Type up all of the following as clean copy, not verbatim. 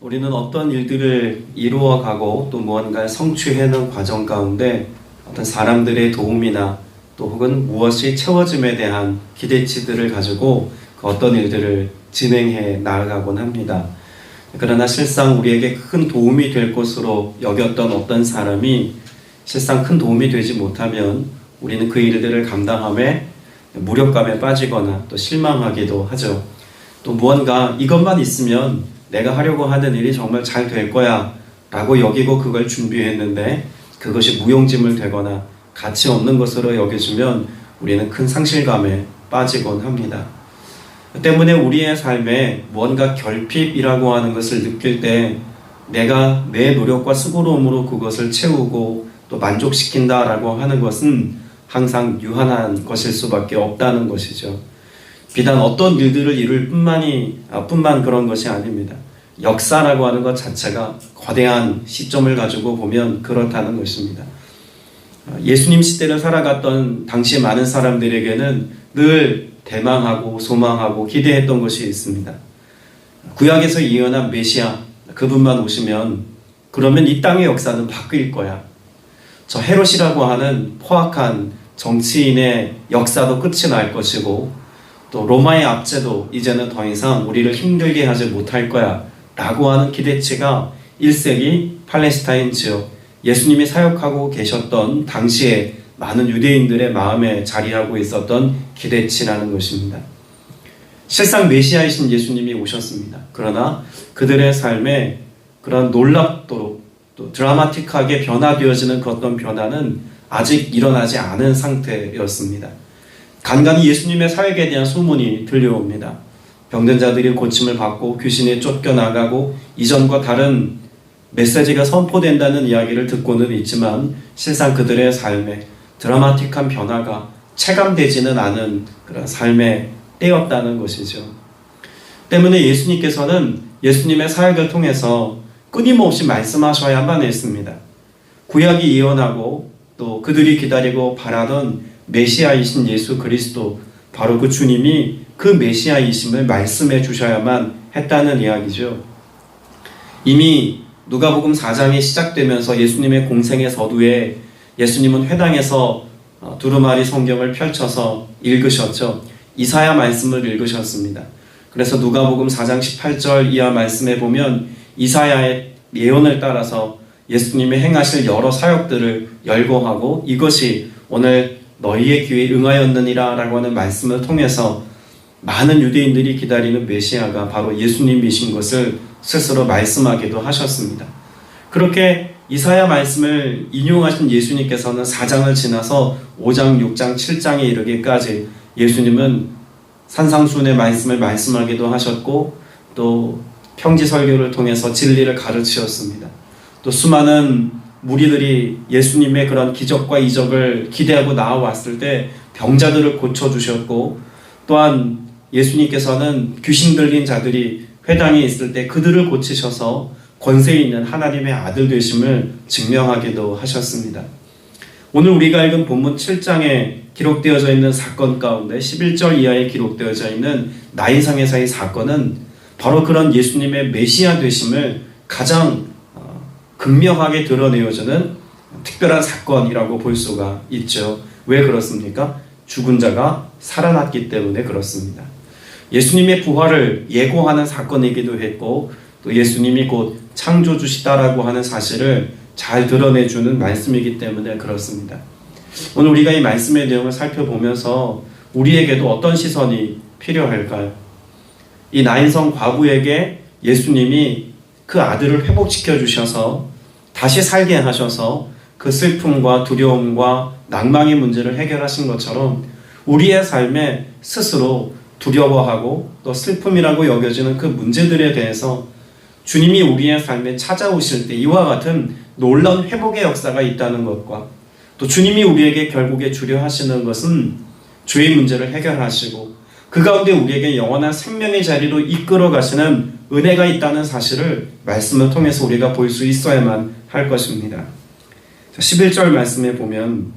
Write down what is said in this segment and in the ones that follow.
우리는 어떤 일들을 이루어가고 또 무언가를 성취하는 과정 가운데 어떤 사람들의 도움이나 또 혹은 무엇이 채워짐에 대한 기대치들을 가지고 그 어떤 일들을 진행해 나아가곤 합니다. 그러나 실상 우리에게 큰 도움이 될 것으로 여겼던 어떤 사람이 실상 큰 도움이 되지 못하면 우리는 그 일들을 감당함에 무력감에 빠지거나 또 실망하기도 하죠. 또 무언가 이것만 있으면 내가 하려고 하는 일이 정말 잘 될 거야 라고 여기고 그걸 준비했는데 그것이 무용지물 되거나 가치 없는 것으로 여겨지면 우리는 큰 상실감에 빠지곤 합니다. 때문에 우리의 삶에 무언가 결핍이라고 하는 것을 느낄 때 내가 내 노력과 수고로움으로 그것을 채우고 또 만족시킨다라고 하는 것은 항상 유한한 것일 수밖에 없다는 것이죠. 비단 어떤 일들을 이룰 뿐만 그런 것이 아닙니다. 역사라고 하는 것 자체가 거대한 시점을 가지고 보면 그렇다는 것입니다. 예수님 시대를 살아갔던 당시 많은 사람들에게는 늘 대망하고 소망하고 기대했던 것이 있습니다. 구약에서 예언한 메시아 그분만 오시면 그러면 이 땅의 역사는 바뀔 거야. 저 헤롯이라고 하는 포악한 정치인의 역사도 끝이 날 것이고 또 로마의 압제도 이제는 더 이상 우리를 힘들게 하지 못할 거야 라고 하는 기대치가 1세기 팔레스타인 지역 예수님이 사역하고 계셨던 당시에 많은 유대인들의 마음에 자리하고 있었던 기대치라는 것입니다. 실상 메시아이신 예수님이 오셨습니다. 그러나 그들의 삶에 그런 놀랍도록 또 드라마틱하게 변화되어지는 그 어떤 변화는 아직 일어나지 않은 상태였습니다. 간간히 예수님의 사역에 대한 소문이 들려옵니다. 병든 자들이 고침을 받고 귀신이 쫓겨나가고 이전과 다른 메시지가 선포된다는 이야기를 듣고는 있지만 실상 그들의 삶에 드라마틱한 변화가 체감되지는 않은 그런 삶의 때였다는 것이죠. 때문에 예수님께서는 예수님의 사역을 통해서 끊임없이 말씀하셔야만 했습니다. 구약이 예언하고 또 그들이 기다리고 바라던 메시아이신 예수 그리스도 바로 그 주님이 그 메시아이심을 말씀해 주셔야만 했다는 이야기죠. 이미 누가복음 4장이 시작되면서 예수님의 공생의 서두에 예수님은 회당에서 두루마리 성경을 펼쳐서 읽으셨죠. 이사야 말씀을 읽으셨습니다. 그래서 누가복음 4장 18절 이하 말씀에 보면 이사야의 예언을 따라서 예수님이 행하실 여러 사역들을 열거하고 이것이 오늘 너희의 귀에 응하였느니라 라고 하는 말씀을 통해서 많은 유대인들이 기다리는 메시아가 바로 예수님이신 것을 스스로 말씀하기도 하셨습니다. 그렇게 이사야 말씀을 인용하신 예수님께서는 4장을 지나서 5장, 6장, 7장에 이르기까지 예수님은 산상수훈의 말씀을 말씀하기도 하셨고 또 평지 설교를 통해서 진리를 가르치셨습니다. 또 수많은 무리들이 예수님의 그런 기적과 이적을 기대하고 나와왔을 때 병자들을 고쳐주셨고 또한 예수님께서는 귀신 들린 자들이 회당에 있을 때 그들을 고치셔서 권세 있는 하나님의 아들 되심을 증명하기도 하셨습니다. 오늘 우리가 읽은 본문 7장에 기록되어져 있는 사건 가운데 11절 이하에 기록되어져 있는 나인상에서의 사건은 바로 그런 예수님의 메시아 되심을 가장 극명하게 드러내어주는 특별한 사건이라고 볼 수가 있죠. 왜 그렇습니까? 죽은 자가 살아났기 때문에 그렇습니다. 예수님의 부활을 예고하는 사건이기도 했고 또 예수님이 곧 창조주시다라고 하는 사실을 잘 드러내주는 말씀이기 때문에 그렇습니다. 오늘 우리가 이 말씀의 내용을 살펴보면서 우리에게도 어떤 시선이 필요할까요? 이 나인성 과부에게 예수님이 그 아들을 회복시켜 주셔서 다시 살게 하셔서 그 슬픔과 두려움과 낭망의 문제를 해결하신 것처럼 우리의 삶에 스스로 두려워하고 또 슬픔이라고 여겨지는 그 문제들에 대해서 주님이 우리의 삶에 찾아오실 때 이와 같은 놀라운 회복의 역사가 있다는 것과 또 주님이 우리에게 결국에 주려 하시는 것은 죄의 문제를 해결하시고 그 가운데 우리에게 영원한 생명의 자리로 이끌어 가시는 은혜가 있다는 사실을 말씀을 통해서 우리가 볼 수 있어야만 할 것입니다. 11절 말씀에 보면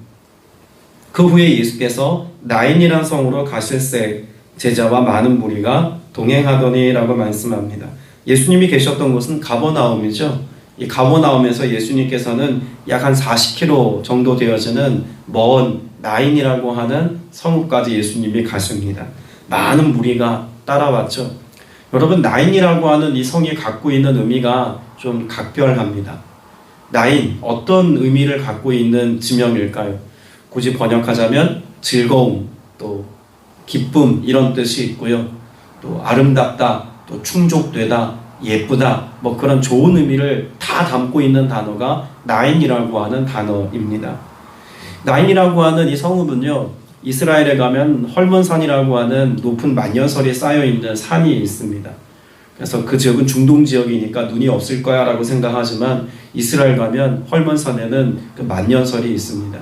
그 후에 예수께서 나인이란 성으로 가실새 제자와 많은 무리가 동행하더니 라고 말씀합니다. 예수님이 계셨던 곳은 가버나움이죠. 이 가버나움에서 예수님께서는 약 한 40km 정도 되어지는 먼 나인이라고 하는 성읍까지 예수님이 가십니다. 많은 무리가 따라왔죠. 여러분, 나인이라고 하는 이 성이 갖고 있는 의미가 좀 각별합니다. 나인, 어떤 의미를 갖고 있는 지명일까요? 굳이 번역하자면 즐거움, 또 기쁨 이런 뜻이 있고요. 또 아름답다, 또 충족되다, 예쁘다, 뭐 그런 좋은 의미를 다 담고 있는 단어가 나인이라고 하는 단어입니다. 나인이라고 하는 이 성읍은요, 이스라엘에 가면 헐몬산이라고 하는 높은 만년설이 쌓여있는 산이 있습니다. 그래서 그 지역은 중동 지역이니까 눈이 없을 거야 라고 생각하지만 이스라엘 가면 헐몬산에는 그 만년설이 있습니다.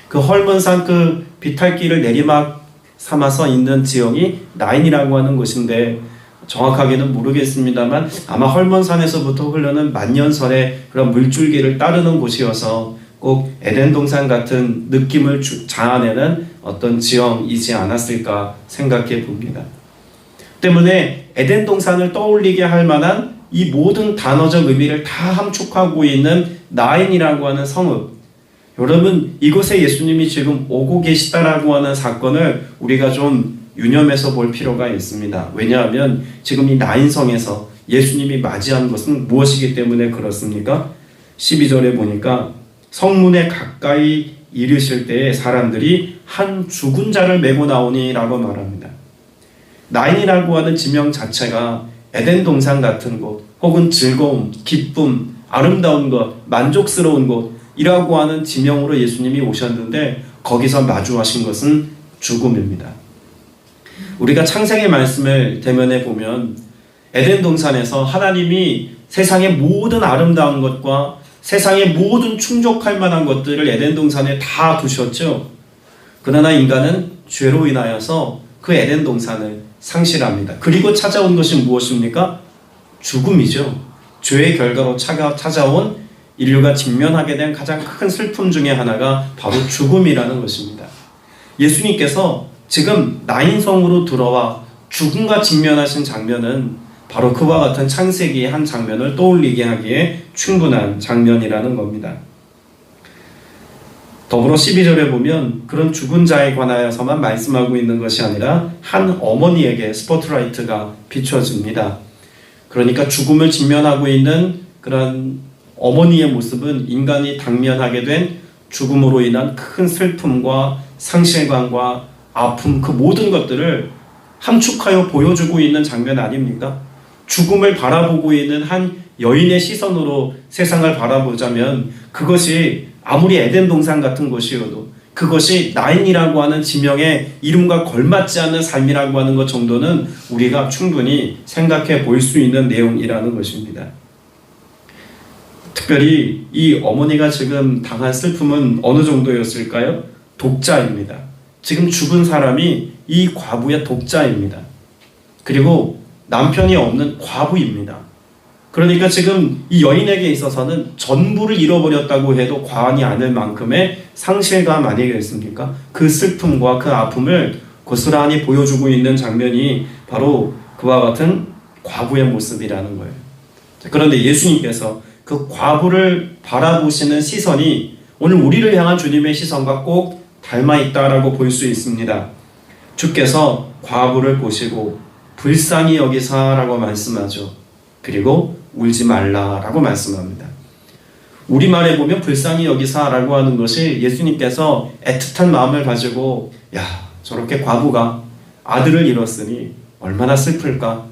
그 헐몬산 그 비탈길을 내리막 삼아서 있는 지형이 나인이라고 하는 곳인데, 정확하게는 모르겠습니다만 아마 헐몬산에서부터 흐르는 만년설의 그런 물줄기를 따르는 곳이어서 꼭 에덴 동산 같은 느낌을 자아내는 어떤 지형이지 않았을까 생각해 봅니다. 때문에 에덴 동산을 떠올리게 할 만한 이 모든 단어적 의미를 다 함축하고 있는 나인이라고 하는 성읍, 여러분, 이곳에 예수님이 지금 오고 계시다라고 하는 사건을 우리가 좀 유념해서 볼 필요가 있습니다. 왜냐하면 지금 이 나인성에서 예수님이 맞이한 것은 무엇이기 때문에 그렇습니까? 12절에 보니까 성문에 가까이 이르실 때에 사람들이 한 죽은 자를 메고 나오니 라고 말합니다. 나인이라고 하는 지명 자체가 에덴 동산 같은 곳, 혹은 즐거움, 기쁨, 아름다운 것, 만족스러운 곳이라고 하는 지명으로 예수님이 오셨는데, 거기서 마주하신 것은 죽음입니다. 우리가 창세기 말씀을 대면해 보면 에덴 동산에서 하나님이 세상의 모든 아름다운 것과 세상의 모든 충족할 만한 것들을 에덴 동산에 다 두셨죠. 그러나 인간은 죄로 인하여서 그 에덴 동산을 상실합니다. 그리고 찾아온 것이 무엇입니까? 죽음이죠. 죄의 결과로 찾아온 인류가 직면하게 된 가장 큰 슬픔 중에 하나가 바로 죽음이라는 것입니다. 예수님께서 지금 나인성으로 들어와 죽음과 직면하신 장면은 바로 그와 같은 창세기의 한 장면을 떠올리게 하기에 충분한 장면이라는 겁니다. 더불어 12절에 보면 그런 죽은 자에 관하여서만 말씀하고 있는 것이 아니라 한 어머니에게 스포트라이트가 비춰집니다. 그러니까 죽음을 직면하고 있는 그런 어머니의 모습은 인간이 당면하게 된 죽음으로 인한 큰 슬픔과 상실감과 아픔, 그 모든 것들을 함축하여 보여주고 있는 장면 아닙니까? 죽음을 바라보고 있는 한 여인의 시선으로 세상을 바라보자면 그것이 아무리 에덴 동산 같은 곳이어도, 그것이 나인이라고 하는 지명의 이름과 걸맞지 않는 삶이라고 하는 것 정도는 우리가 충분히 생각해 볼 수 있는 내용이라는 것입니다. 특별히 이 어머니가 지금 당한 슬픔은 어느 정도였을까요? 독자입니다. 지금 죽은 사람이 이 과부의 독자입니다. 그리고 남편이 없는 과부입니다. 그러니까 지금 이 여인에게 있어서는 전부를 잃어버렸다고 해도 과언이 아닐 만큼의 상실감 아니겠습니까? 그 슬픔과 그 아픔을 고스란히 보여주고 있는 장면이 바로 그와 같은 과부의 모습이라는 거예요. 그런데 예수님께서 그 과부를 바라보시는 시선이 오늘 우리를 향한 주님의 시선과 꼭 닮아있다라고 볼 수 있습니다. 주께서 과부를 보시고 불쌍히 여기사라고 말씀하죠. 그리고 울지 말라라고 말씀합니다. 우리말에 보면 불쌍히 여기사라고 하는 것이 예수님께서 애틋한 마음을 가지고, 야, 저렇게 과부가 아들을 잃었으니 얼마나 슬플까,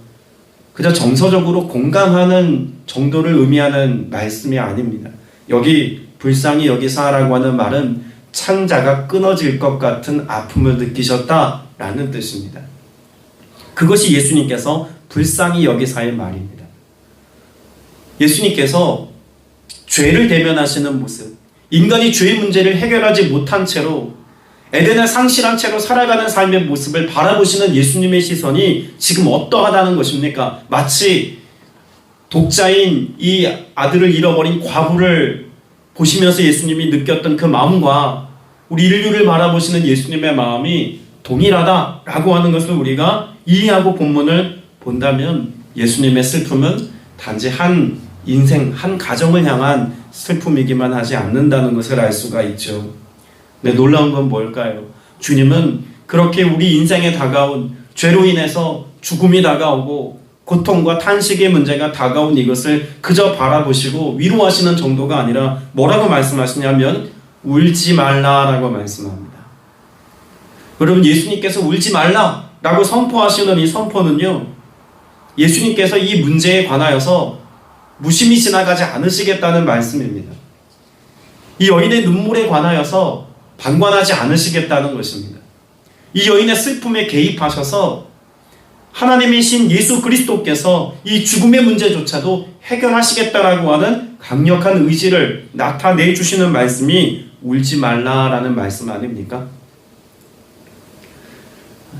그저 정서적으로 공감하는 정도를 의미하는 말씀이 아닙니다. 여기 불쌍히 여기사라고 하는 말은 창자가 끊어질 것 같은 아픔을 느끼셨다라는 뜻입니다. 그것이 예수님께서 불쌍히 여기사의 말입니다. 예수님께서 죄를 대면하시는 모습, 인간이 죄의 문제를 해결하지 못한 채로 에덴을 상실한 채로 살아가는 삶의 모습을 바라보시는 예수님의 시선이 지금 어떠하다는 것입니까? 마치 독자인 이 아들을 잃어버린 과부를 보시면서 예수님이 느꼈던 그 마음과 우리 인류를 바라보시는 예수님의 마음이 동일하다라고 하는 것을 우리가 이해하고 본문을 본다면 예수님의 슬픔은 단지 한 인생, 한 가정을 향한 슬픔이기만 하지 않는다는 것을 알 수가 있죠. 근데 놀라운 건 뭘까요? 주님은 그렇게 우리 인생에 다가온 죄로 인해서 죽음이 다가오고 고통과 탄식의 문제가 다가온 이것을 그저 바라보시고 위로하시는 정도가 아니라 뭐라고 말씀하시냐면 울지 말라라고 말씀합니다. 여러분, 예수님께서 울지 말라라고 선포하시는 이 선포는요, 예수님께서 이 문제에 관하여서 무심히 지나가지 않으시겠다는 말씀입니다. 이 여인의 눈물에 관하여서 방관하지 않으시겠다는 것입니다. 이 여인의 슬픔에 개입하셔서 하나님이신 예수 그리스도께서 이 죽음의 문제조차도 해결하시겠다라고 하는 강력한 의지를 나타내 주시는 말씀이 울지 말라라는 말씀 아닙니까?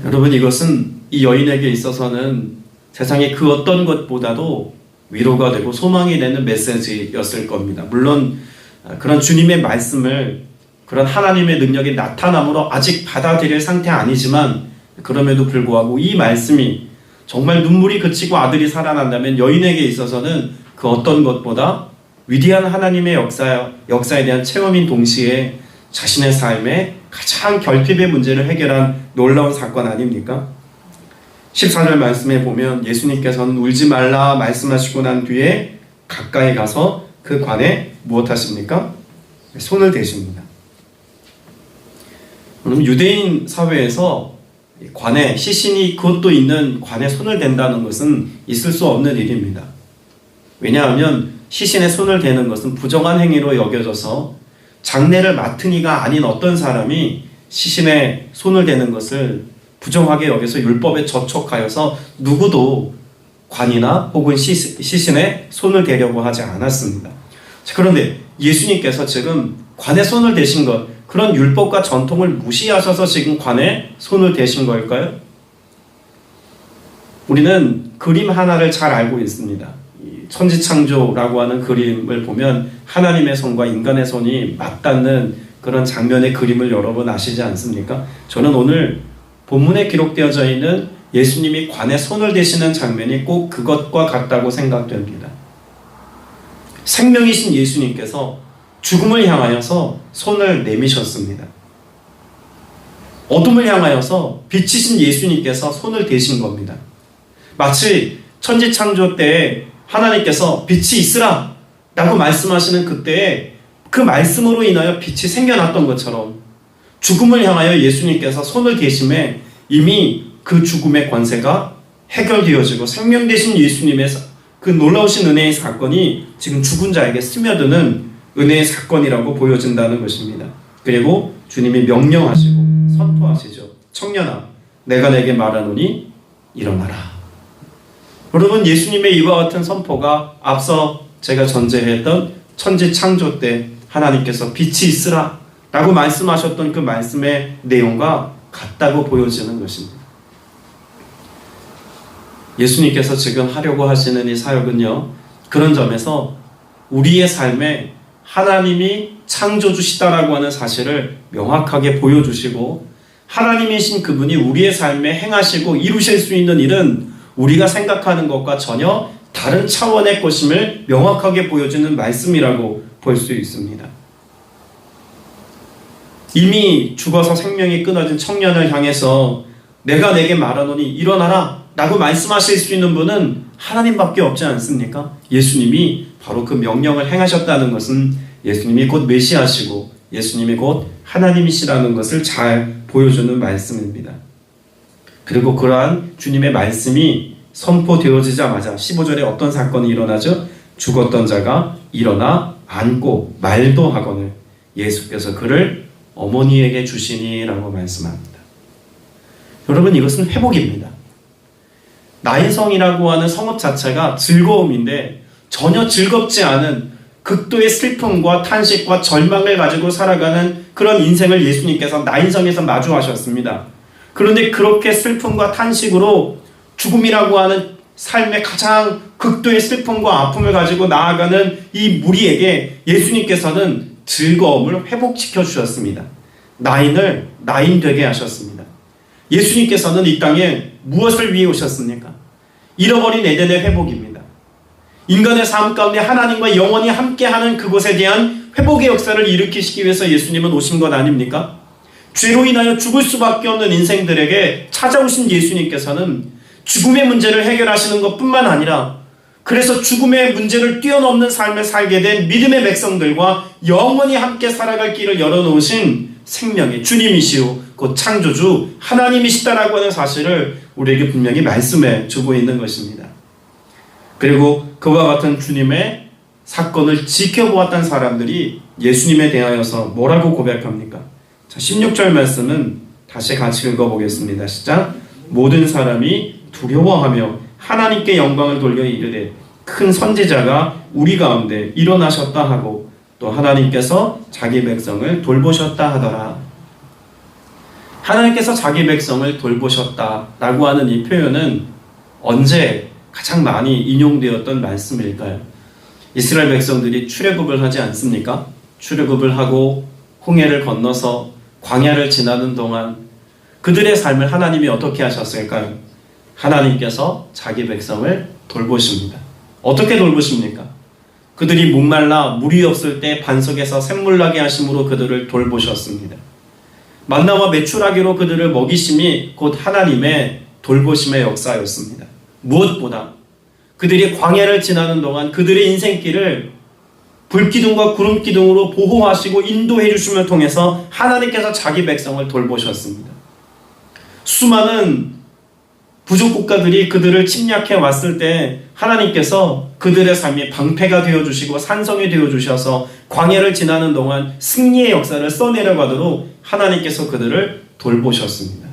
여러분, 이것은 이 여인에게 있어서는 세상의 그 어떤 것보다도 위로가 되고 소망이 되는 메시지였을 겁니다. 물론 그런 주님의 말씀을 그런 하나님의 능력이 나타남으로 아직 받아들일 상태 아니지만, 그럼에도 불구하고 이 말씀이 정말 눈물이 그치고 아들이 살아난다면 여인에게 있어서는 그 어떤 것보다 위대한 하나님의 역사에 대한 체험인 동시에 자신의 삶에 가장 결핍의 문제를 해결한 놀라운 사건 아닙니까? 14절 말씀에 보면 예수님께서는 울지 말라 말씀하시고 난 뒤에 가까이 가서 그 관에 무엇 하십니까? 손을 대십니다. 그럼 유대인 사회에서 관에, 시신이 그것도 있는 관에 손을 댄다는 것은 있을 수 없는 일입니다. 왜냐하면 시신에 손을 대는 것은 부정한 행위로 여겨져서 장례를 맡은 이가 아닌 어떤 사람이 시신에 손을 대는 것을 부정하게 여겨서 율법에 저촉하여서 누구도 관이나 혹은 시신에 손을 대려고 하지 않았습니다. 그런데 예수님께서 지금 관에 손을 대신 것, 그런 율법과 전통을 무시하셔서 지금 관에 손을 대신 걸까요? 우리는 그림 하나를 잘 알고 있습니다. 천지창조라고 하는 그림을 보면 하나님의 손과 인간의 손이 맞닿는 그런 장면의 그림을 여러분 아시지 않습니까? 저는 오늘 본문에 기록되어져 있는 예수님이 관에 손을 대시는 장면이 꼭 그것과 같다고 생각됩니다. 생명이신 예수님께서 죽음을 향하여서 손을 내미셨습니다. 어둠을 향하여서 빛이신 예수님께서 손을 대신 겁니다. 마치 천지창조 때에 하나님께서 빛이 있으라 라고 말씀하시는 그때에 그 말씀으로 인하여 빛이 생겨났던 것처럼 죽음을 향하여 예수님께서 손을 대심에 이미 그 죽음의 권세가 해결되어지고 생명 되신 예수님의 그 놀라우신 은혜의 사건이 지금 죽은 자에게 스며드는 은혜의 사건이라고 보여진다는 것입니다. 그리고 주님이 명령하시고 선포하시죠. 청년아, 내가 내게 말하노니 일어나라. 여러분, 예수님의 이와 같은 선포가 앞서 제가 전제했던 천지창조 때 하나님께서 빛이 있으라 라고 말씀하셨던 그 말씀의 내용과 같다고 보여지는 것입니다. 예수님께서 지금 하려고 하시는 이 사역은요, 그런 점에서 우리의 삶에 하나님이 창조주시다라고 하는 사실을 명확하게 보여주시고, 하나님이신 그분이 우리의 삶에 행하시고 이루실 수 있는 일은 우리가 생각하는 것과 전혀 다른 차원의 것임을 명확하게 보여주는 말씀이라고 볼 수 있습니다. 이미 죽어서 생명이 끊어진 청년을 향해서 내가 내게 말하노니 일어나라 라고 말씀하실 수 있는 분은 하나님밖에 없지 않습니까? 예수님이 바로 그 명령을 행하셨다는 것은 예수님이 곧 메시아시고 예수님이 곧 하나님이시라는 것을 잘 보여주는 말씀입니다. 그리고 그러한 주님의 말씀이 선포되어지자마자 15절에 어떤 사건이 일어나죠? 죽었던 자가 일어나 앉고 말도 하거늘 예수께서 그를 어머니에게 주시니 라고 말씀합니다. 여러분, 이것은 회복입니다. 나인성이라고 하는 성읍 자체가 즐거움인데 전혀 즐겁지 않은 극도의 슬픔과 탄식과 절망을 가지고 살아가는 그런 인생을 예수님께서 나인성에서 마주하셨습니다. 그런데 그렇게 슬픔과 탄식으로 죽음이라고 하는 삶의 가장 극도의 슬픔과 아픔을 가지고 나아가는 이 무리에게 예수님께서는 즐거움을 회복시켜 주셨습니다. 나인을 나인 되게 하셨습니다. 예수님께서는 이 땅에 무엇을 위해 오셨습니까? 잃어버린 에덴의 회복입니다. 인간의 삶 가운데 하나님과 영원히 함께하는 그곳에 대한 회복의 역사를 일으키시기 위해서 예수님은 오신 것 아닙니까? 죄로 인하여 죽을 수밖에 없는 인생들에게 찾아오신 예수님께서는 죽음의 문제를 해결하시는 것뿐만 아니라 그래서 죽음의 문제를 뛰어넘는 삶을 살게 된 믿음의 백성들과 영원히 함께 살아갈 길을 열어놓으신 생명의 주님이시오 곧 창조주 하나님이시다라고 하는 사실을 우리에게 분명히 말씀해 주고 있는 것입니다. 그리고 그와 같은 주님의 사건을 지켜보았던 사람들이 예수님에 대하여서 뭐라고 고백합니까? 자, 16절 말씀은 다시 같이 읽어보겠습니다. 시작. 모든 사람이 두려워하며 하나님께 영광을 돌려 이르되 큰 선지자가 우리 가운데 일어나셨다 하고 또 하나님께서 자기 백성을 돌보셨다 하더라. 하나님께서 자기 백성을 돌보셨다라고 하는 이 표현은 언제 가장 많이 인용되었던 말씀일까요? 이스라엘 백성들이 출애굽을 하지 않습니까? 출애굽을 하고 홍해를 건너서 광야를 지나는 동안 그들의 삶을 하나님이 어떻게 하셨을까요? 하나님께서 자기 백성을 돌보십니다. 어떻게 돌보십니까? 그들이 목말라 물이 없을 때 반석에서 샘물 나게 하심으로 그들을 돌보셨습니다. 만나와 메추라기로 그들을 먹이심이 곧 하나님의 돌보심의 역사였습니다. 무엇보다 그들이 광야를 지나는 동안 그들의 인생길을 불기둥과 구름기둥으로 보호하시고 인도해 주심을 통해서 하나님께서 자기 백성을 돌보셨습니다. 수많은 부족 국가들이 그들을 침략해 왔을 때 하나님께서 그들의 삶이 방패가 되어주시고 산성이 되어주셔서 광야를 지나는 동안 승리의 역사를 써내려가도록 하나님께서 그들을 돌보셨습니다.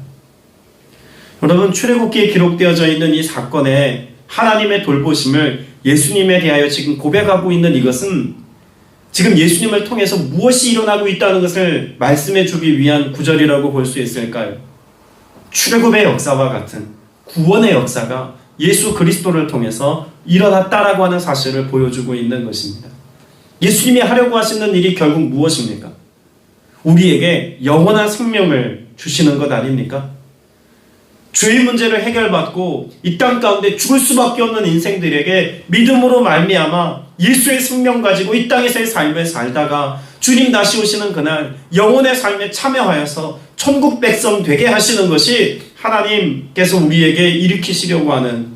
여러분, 출애굽기에 기록되어져 있는 이 사건에 하나님의 돌보심을 예수님에 대하여 지금 고백하고 있는 이것은 지금 예수님을 통해서 무엇이 일어나고 있다는 것을 말씀해 주기 위한 구절이라고 볼 수 있을까요? 출애굽의 역사와 같은 구원의 역사가 예수 그리스도를 통해서 일어났다라고 하는 사실을 보여주고 있는 것입니다. 예수님이 하려고 하시는 일이 결국 무엇입니까? 우리에게 영원한 생명을 주시는 것 아닙니까? 죄의 문제를 해결받고 이 땅 가운데 죽을 수밖에 없는 인생들에게 믿음으로 말미암아 예수의 생명 가지고 이 땅에서의 삶을 살다가 주님 다시 오시는 그날 영혼의 삶에 참여하여서 천국 백성 되게 하시는 것이 하나님께서 우리에게 일으키시려고 하는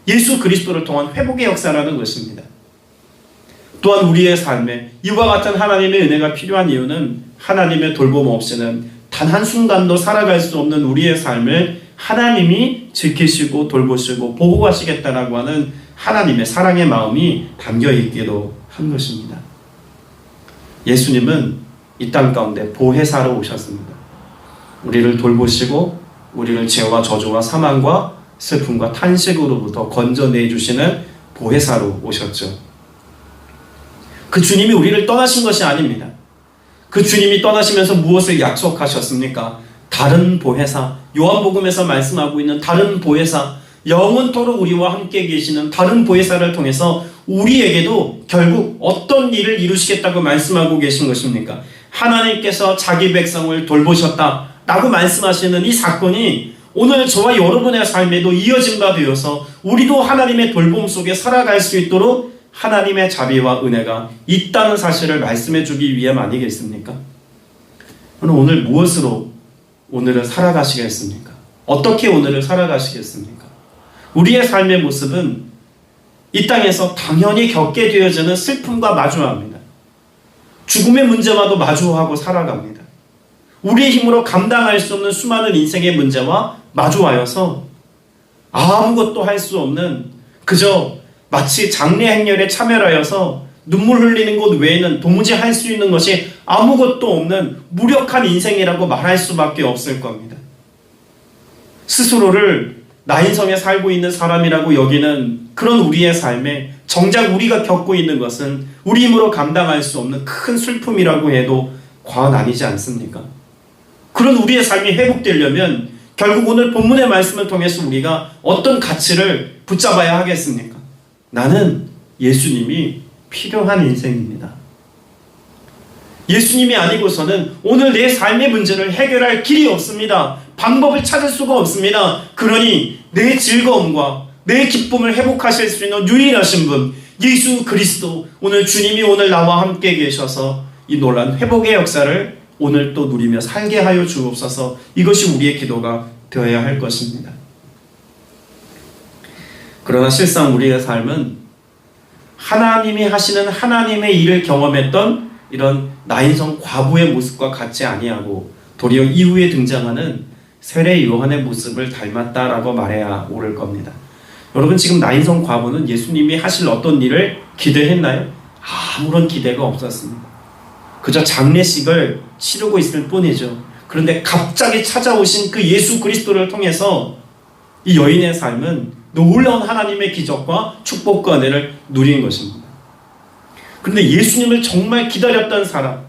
예수 그리스도를 통한 회복의 역사라는 것입니다. 또한 우리의 삶에 이와 같은 하나님의 은혜가 필요한 이유는 하나님의 돌봄 없이는 단 한순간도 살아갈 수 없는 우리의 삶을 하나님이 지키시고 돌보시고 보호하시겠다라고 하는 하나님의 사랑의 마음이 담겨있기도 한 것입니다. 예수님은 이 땅 가운데 보혜사로 오셨습니다. 우리를 돌보시고 우리를 죄와 저주와 사망과 슬픔과 탄식으로부터 건져내주시는 보혜사로 오셨죠. 그 주님이 우리를 떠나신 것이 아닙니다. 그 주님이 떠나시면서 무엇을 약속하셨습니까? 다른 보혜사, 요한복음에서 말씀하고 있는 다른 보혜사, 영원토록 우리와 함께 계시는 다른 보혜사를 통해서 우리에게도 결국 어떤 일을 이루시겠다고 말씀하고 계신 것입니까? 하나님께서 자기 백성을 돌보셨다 라고 말씀하시는 이 사건이 오늘 저와 여러분의 삶에도 이어진 바 되어서 우리도 하나님의 돌봄 속에 살아갈 수 있도록 하나님의 자비와 은혜가 있다는 사실을 말씀해 주기 위함 아니겠습니까? 오늘 무엇으로 오늘을 살아가시겠습니까? 어떻게 오늘을 살아가시겠습니까? 우리의 삶의 모습은 이 땅에서 당연히 겪게 되어지는 슬픔과 마주합니다. 죽음의 문제와도 마주하고 살아갑니다. 우리의 힘으로 감당할 수 없는 수많은 인생의 문제와 마주하여서 아무것도 할 수 없는 그저 마치 장례 행렬에 참여하여서 눈물 흘리는 것 외에는 도무지 할 수 있는 것이 아무것도 없는 무력한 인생이라고 말할 수밖에 없을 겁니다. 스스로를 나인성에 살고 있는 사람이라고 여기는 그런 우리의 삶에 정작 우리가 겪고 있는 것은 우리 힘으로 감당할 수 없는 큰 슬픔이라고 해도 과언 아니지 않습니까? 그런 우리의 삶이 회복되려면 결국 오늘 본문의 말씀을 통해서 우리가 어떤 가치를 붙잡아야 하겠습니까? 나는 예수님이 필요한 인생입니다. 예수님이 아니고서는 오늘 내 삶의 문제를 해결할 길이 없습니다. 방법을 찾을 수가 없습니다. 그러니 내 즐거움과 내 기쁨을 회복하실 수 있는 유일하신 분 예수 그리스도, 오늘 주님이 오늘 나와 함께 계셔서 이 놀라운 회복의 역사를 오늘 또 누리며 살게 하여 주옵소서. 이것이 우리의 기도가 되어야 할 것입니다. 그러나 실상 우리의 삶은 하나님이 하시는 하나님의 일을 경험했던 이런 나인성 과부의 모습과 같지 아니하고 도리어 이후에 등장하는 세례 요한의 모습을 닮았다라고 말해야 옳을 겁니다. 여러분, 지금 나인성 과부는 예수님이 하실 어떤 일을 기대했나요? 아무런 기대가 없었습니다. 그저 장례식을 치르고 있을 뿐이죠. 그런데 갑자기 찾아오신 그 예수 그리스도를 통해서 이 여인의 삶은 놀라운 하나님의 기적과 축복과 은혜를 누린 것입니다. 그런데 예수님을 정말 기다렸던 사람,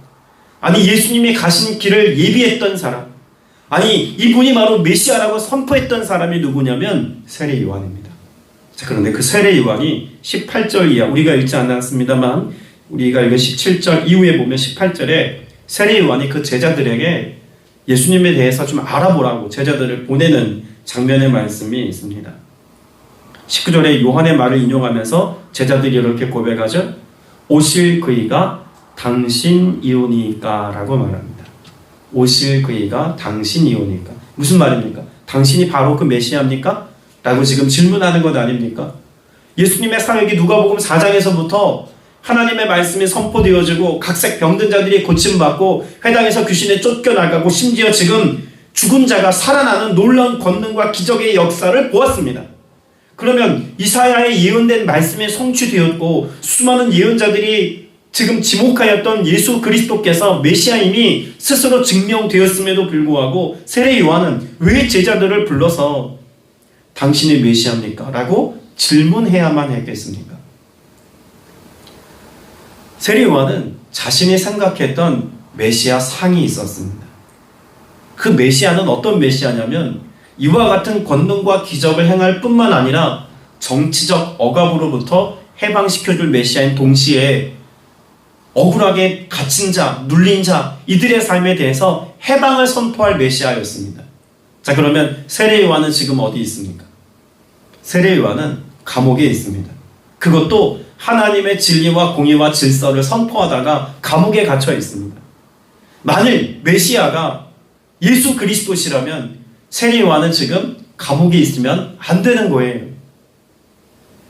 아니 예수님이 가신 길을 예비했던 사람, 아니 이분이 바로 메시아라고 선포했던 사람이 누구냐면 세례 요한입니다. 자, 그런데 그 세례 요한이 18절 이하, 우리가 읽지 않았습니다만 우리가 읽은 17절 이후에 보면 18절에 세례 요한이 그 제자들에게 예수님에 대해서 좀 알아보라고 제자들을 보내는 장면의 말씀이 있습니다. 19절에 요한의 말을 인용하면서 제자들이 이렇게 고백하죠. 오실 그이가 당신이오니까 라고 말합니다. 오실 그이가 당신이오니까. 무슨 말입니까? 당신이 바로 그 메시아입니까? 라고 지금 질문하는 것 아닙니까? 예수님의 사역이 누가복음 4장에서부터 하나님의 말씀이 선포되어지고 각색 병든 자들이 고침받고 회당에서 귀신에 쫓겨나가고 심지어 지금 죽은 자가 살아나는 놀라운 권능과 기적의 역사를 보았습니다. 그러면 이사야의 예언된 말씀이 성취되었고 수많은 예언자들이 지금 지목하였던 예수 그리스도께서 메시아임이 스스로 증명되었음에도 불구하고 세례 요한은 왜 제자들을 불러서 당신이 메시아입니까? 라고 질문해야만 했겠습니까? 세례 요한은 자신이 생각했던 메시아 상이 있었습니다. 그 메시아는 어떤 메시아냐면 이와 같은 권능과 기적을 행할 뿐만 아니라 정치적 억압으로부터 해방시켜줄 메시아인 동시에 억울하게 갇힌 자, 눌린 자, 이들의 삶에 대해서 해방을 선포할 메시아였습니다. 자, 그러면 세례 요한은 지금 어디 있습니까? 세례 요한은 감옥에 있습니다. 그것도 하나님의 진리와 공의와 질서를 선포하다가 감옥에 갇혀 있습니다. 만일 메시아가 예수 그리스도시라면 세례 요한은 지금 감옥에 있으면 안 되는 거예요.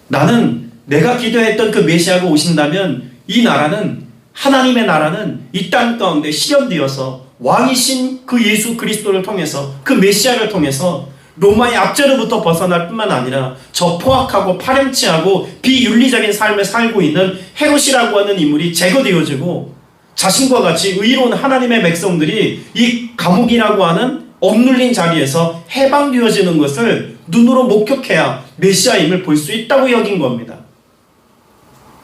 나는 내가 기도했던 그 메시아가 오신다면 이 나라는, 하나님의 나라는 이 땅 가운데 실현되어서 왕이신 그 예수 그리스도를 통해서, 그 메시아를 통해서 로마의 압제로부터 벗어날 뿐만 아니라 저 포악하고 파렴치하고 비윤리적인 삶을 살고 있는 헤롯이라고 하는 인물이 제거되어지고 자신과 같이 의로운 하나님의 백성들이 이 감옥이라고 하는 억눌린 자리에서 해방되어지는 것을 눈으로 목격해야 메시아임을 볼 수 있다고 여긴 겁니다.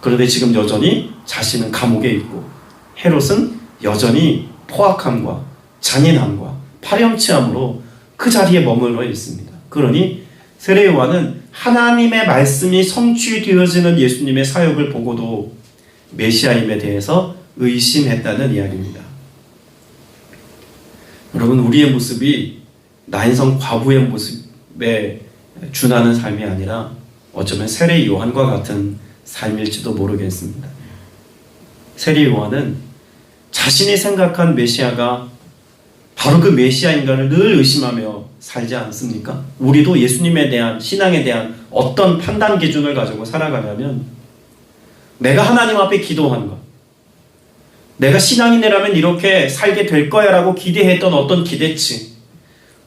그런데 지금 여전히 자신은 감옥에 있고 헤롯은 여전히 포악함과 잔인함과 파렴치함으로 그 자리에 머물러 있습니다. 그러니 세례 요한은 하나님의 말씀이 성취되어지는 예수님의 사역을 보고도 메시아임에 대해서 의심했다는 이야기입니다. 여러분, 우리의 모습이 나인성 과부의 모습에 준하는 삶이 아니라 어쩌면 세례 요한과 같은 삶일지도 모르겠습니다. 세례 요한은 자신이 생각한 메시아가 바로 그 메시아인가를 늘 의심하며 살지 않습니까? 우리도 예수님에 대한, 신앙에 대한 어떤 판단 기준을 가지고 살아가냐면 내가 하나님 앞에 기도한 것, 내가 신앙인이라면 이렇게 살게 될 거야 라고 기대했던 어떤 기대치,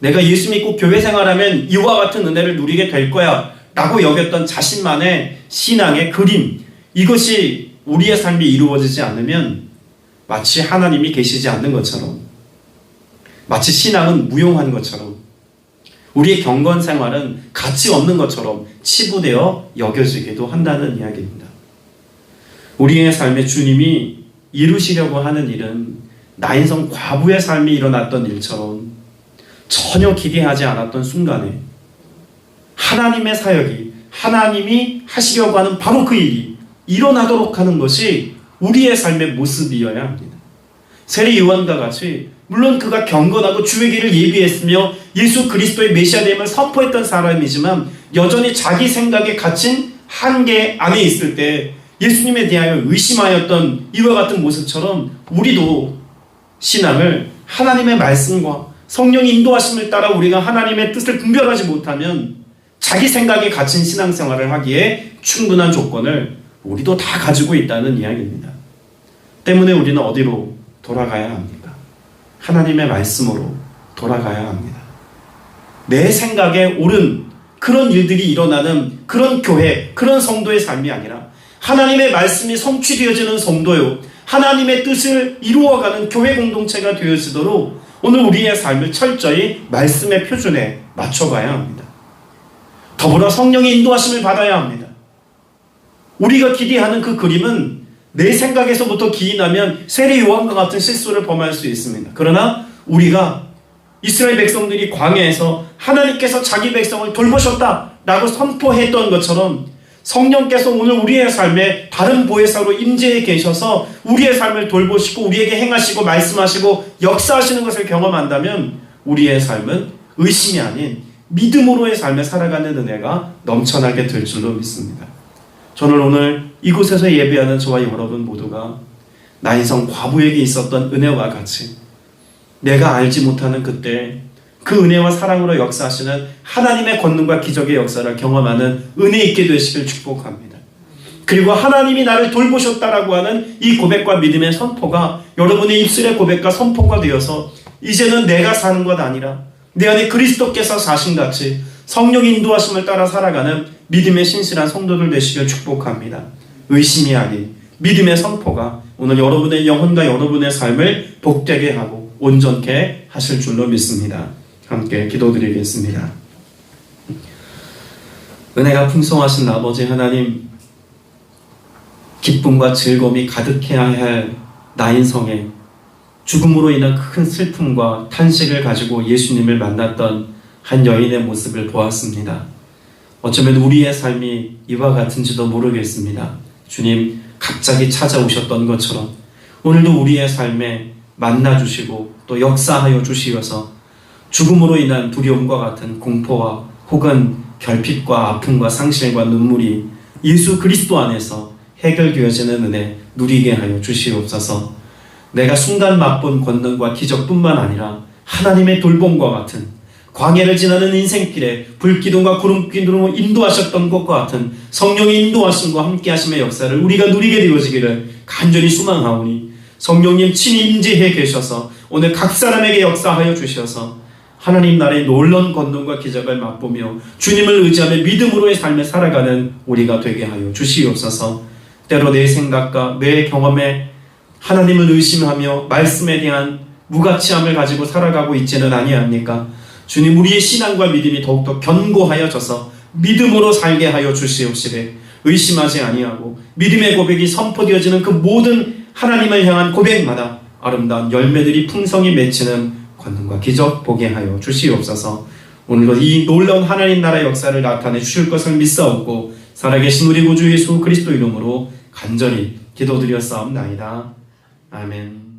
내가 예수 믿고 교회 생활하면 이와 같은 은혜를 누리게 될 거야 라고 여겼던 자신만의 신앙의 그림, 이것이 우리의 삶이 이루어지지 않으면 마치 하나님이 계시지 않는 것처럼, 마치 신앙은 무용한 것처럼, 우리의 경건 생활은 가치 없는 것처럼 치부되어 여겨지기도 한다는 이야기입니다. 우리의 삶에 주님이 이루시려고 하는 일은 나인성 과부의 삶이 일어났던 일처럼 전혀 기대하지 않았던 순간에 하나님의 사역이, 하나님이 하시려고 하는 바로 그 일이 일어나도록 하는 것이 우리의 삶의 모습이어야 합니다. 세례 요한과 같이 물론 그가 경건하고 주의 길을 예비했으며 예수 그리스도의 메시아됨을 선포했던 사람이지만 여전히 자기 생각에 갇힌 한계 안에 있을 때 예수님에 대하여 의심하였던 이와 같은 모습처럼 우리도 신앙을 하나님의 말씀과 성령의 인도하심을 따라 우리가 하나님의 뜻을 분별하지 못하면 자기 생각에 갇힌 신앙생활을 하기에 충분한 조건을 우리도 다 가지고 있다는 이야기입니다. 때문에 우리는 어디로 돌아가야 합니까? 하나님의 말씀으로 돌아가야 합니다. 내 생각에 옳은 그런 일들이 일어나는 그런 교회, 그런 성도의 삶이 아니라 하나님의 말씀이 성취되어지는 성도요, 하나님의 뜻을 이루어가는 교회 공동체가 되어지도록 오늘 우리의 삶을 철저히 말씀의 표준에 맞춰가야 합니다. 더불어 성령의 인도하심을 받아야 합니다. 우리가 기대하는 그 그림은 내 생각에서부터 기인하면 세례 요한과 같은 실수를 범할 수 있습니다. 그러나 우리가 이스라엘 백성들이 광야에서 하나님께서 자기 백성을 돌보셨다라고 선포했던 것처럼 성령께서 오늘 우리의 삶에 다른 보혜사로 임재해 계셔서 우리의 삶을 돌보시고 우리에게 행하시고 말씀하시고 역사하시는 것을 경험한다면 우리의 삶은 의심이 아닌 믿음으로의 삶에 살아가는 은혜가 넘쳐나게 될 줄로 믿습니다. 저는 오늘 이곳에서 예배하는 저와 여러분 모두가 나인성 과부에게 있었던 은혜와 같이 내가 알지 못하는 그때 그 은혜와 사랑으로 역사하시는 하나님의 권능과 기적의 역사를 경험하는 은혜 있게 되시길 축복합니다. 그리고 하나님이 나를 돌보셨다라고 하는 이 고백과 믿음의 선포가 여러분의 입술의 고백과 선포가 되어서 이제는 내가 사는 것 아니라 내 안에 그리스도께서 사신같이 성령 인도하심을 따라 살아가는 믿음의 신실한 성도들 되시길 축복합니다. 의심이 아닌 믿음의 선포가 오늘 여러분의 영혼과 여러분의 삶을 복되게 하고 온전케 하실 줄로 믿습니다. 함께 기도드리겠습니다. 은혜가 풍성하신 아버지 하나님, 기쁨과 즐거움이 가득해야 할 나인성에 죽음으로 인한 큰 슬픔과 탄식을 가지고 예수님을 만났던 한 여인의 모습을 보았습니다. 어쩌면 우리의 삶이 이와 같은지도 모르겠습니다. 주님, 갑자기 찾아오셨던 것처럼 오늘도 우리의 삶에 만나주시고 또 역사하여 주시어서 죽음으로 인한 두려움과 같은 공포와 혹은 결핍과 아픔과 상실과 눈물이 예수 그리스도 안에서 해결되어지는 은혜 누리게 하여 주시옵소서. 내가 순간 맛본 권능과 기적뿐만 아니라 하나님의 돌봄과 같은 광야를 지나는 인생길에 불기둥과 구름기둥으로 인도하셨던 것과 같은 성령의 인도하심과 함께하심의 역사를 우리가 누리게 되어지기를 간절히 소망하오니 성령님 친히 임재해 계셔서 오늘 각 사람에게 역사하여 주셔서 하나님 나라의 놀라운 권능과 기적을 맛보며 주님을 의지하며 믿음으로의 삶을 살아가는 우리가 되게 하여 주시옵소서. 때로 내 생각과 내 경험에 하나님을 의심하며 말씀에 대한 무가치함을 가지고 살아가고 있지는 아니합니까? 주님, 우리의 신앙과 믿음이 더욱더 견고하여져서 믿음으로 살게 하여 주시옵시되 의심하지 아니하고 믿음의 고백이 선포되어지는 그 모든 하나님을 향한 고백마다 아름다운 열매들이 풍성히 맺히는 권능과 기적 보게 하여 주시옵소서. 오늘도 이 놀라운 하나님 나라 역사를 나타내 주실 것을 믿사옵고 살아계신 우리 구주 예수 그리스도 이름으로 간절히 기도드렸사옵나이다. 아멘.